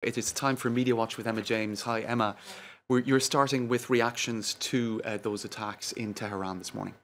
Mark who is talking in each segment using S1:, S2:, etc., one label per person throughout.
S1: It is time for Media Watch with Emma James. Hi, Emma. You're starting with reactions to those attacks in Tehran this morning.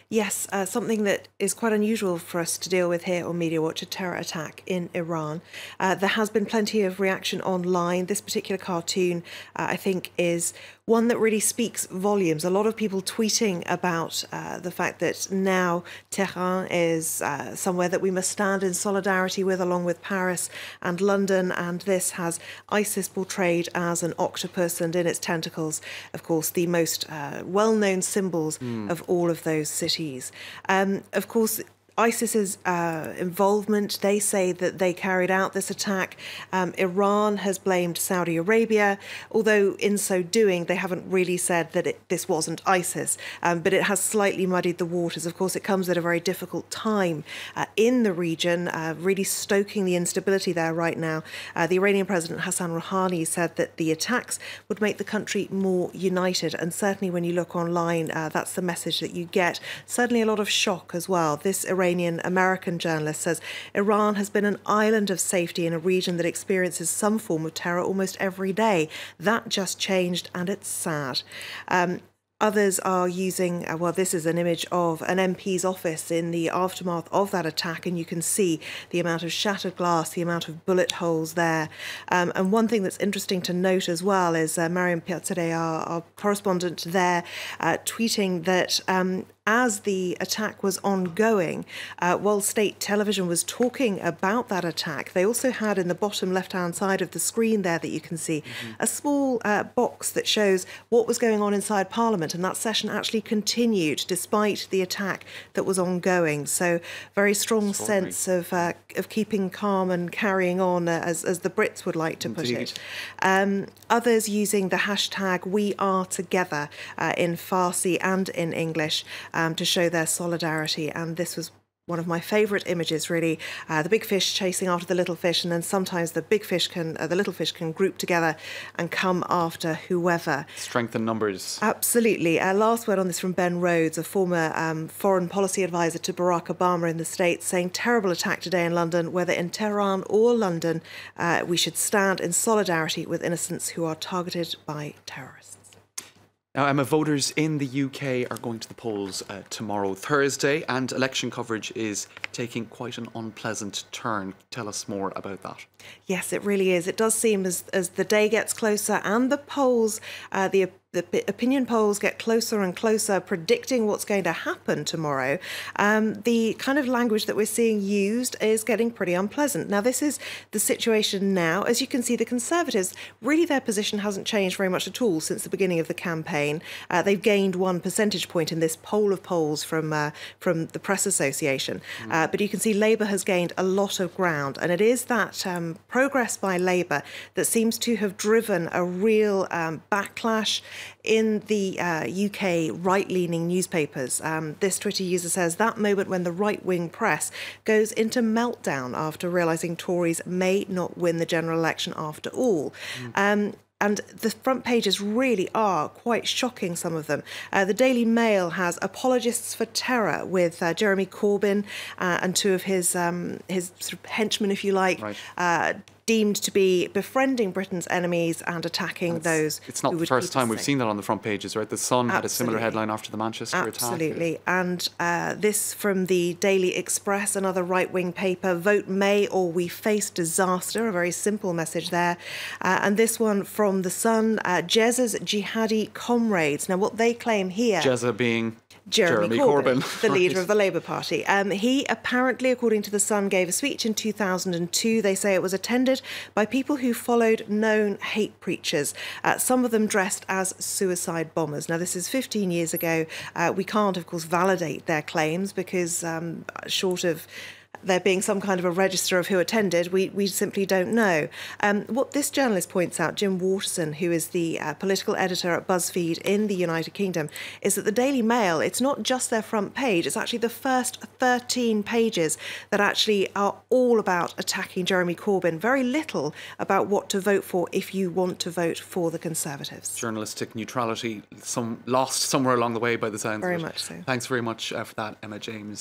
S2: Yes, something that is quite unusual for us to deal with here on Media Watch, a terror attack in Iran. There has been plenty of reaction online. This particular cartoon, I think, is one that really speaks volumes. A lot of people tweeting about the fact that now Tehran is somewhere that we must stand in solidarity with, along with Paris and London, and this has ISIS portrayed as an octopus and in its tentacles, of course, the most well-known symbols of all of those cities. Of course, ISIS's involvement, they say that they carried out this attack. Iran has blamed Saudi Arabia, although in so doing, they haven't really said that this wasn't ISIS, but it has slightly muddied the waters. Of course, it comes at a very difficult time in the region, really stoking the instability there right now. The Iranian President Hassan Rouhani said that the attacks would make the country more united, and certainly when you look online, that's the message that you get. Certainly a lot of shock as well. This Iranian-American journalist says Iran has been an island of safety in a region that experiences some form of terror almost every day. That just changed, and it's sad. Others are using, well, this is an image of an MP's office in the aftermath of that attack, and you can see the amount of shattered glass, the amount of bullet holes there. And one thing that's interesting to note as well is Mariam Piazzere, our correspondent there, tweeting that as the attack was ongoing, while state television was talking about that attack, they also had in the bottom left-hand side of the screen there that you can see a small box that shows what was going on inside Parliament, and that session actually continued despite the attack that was ongoing. So very strong sense of keeping calm and carrying on, as the Brits would like to put it. Others using the hashtag #WeAreTogether in Farsi and in English to show their solidarity, and this was one of my favourite images, really. The big fish chasing after the little fish, and then sometimes the little fish can group together and come after whoever.
S1: Strength in numbers.
S2: Absolutely. Last word on this from Ben Rhodes, a former foreign policy advisor to Barack Obama in the States, saying terrible attack today in London, whether in Tehran or London, we should stand in solidarity with innocents who are targeted by terrorists.
S1: Now, Emma, voters in the UK are going to the polls tomorrow, Thursday, and election coverage is taking quite an unpleasant turn. Tell us more about that.
S2: Yes, it really is. It does seem as the day gets closer and the polls, the opinion polls get closer and closer, predicting what's going to happen tomorrow. The kind of language that we're seeing used is getting pretty unpleasant. Now, this is the situation now. As you can see, the Conservatives, really their position hasn't changed very much at all since the beginning of the campaign. They've gained 1 percentage point in this poll of polls from the Press Association. But you can see Labour has gained a lot of ground, and it is that progress by Labour that seems to have driven a real backlash in the UK right-leaning newspapers. This Twitter user says, that moment when the right-wing press goes into meltdown after realising Tories may not win the general election after all. And the front pages really are quite shocking, some of them. The Daily Mail has apologists for terror with Jeremy Corbyn and two of his sort of henchmen, if you like, deemed to be befriending Britain's enemies and attacking those.
S1: It's not the first time we've seen that on the front pages, right? The Sun had a similar headline after the Manchester attack.
S2: Absolutely. And this from the Daily Express, another right-wing paper, vote May or we face disaster, a very simple message there. And this one from the Sun, Jezza's jihadi comrades. Now, what they claim here...
S1: Jezza being...
S2: Jeremy Corbyn, the leader of the Labour Party. He apparently, according to The Sun, gave a speech in 2002. They say it was attended by people who followed known hate preachers, some of them dressed as suicide bombers. Now, this is 15 years ago. We can't, of course, validate their claims because short of there being some kind of a register of who attended, we simply don't know. What this journalist points out, Jim Waterson, who is the political editor at BuzzFeed in the United Kingdom, is that the Daily Mail, it's not just their front page, it's actually the first 13 pages that actually are all about attacking Jeremy Corbyn, very little about what to vote for if you want to vote for the Conservatives.
S1: Journalistic neutrality lost somewhere along the way by the sounds of it.
S2: Very much so.
S1: Thanks very much for that, Emma James.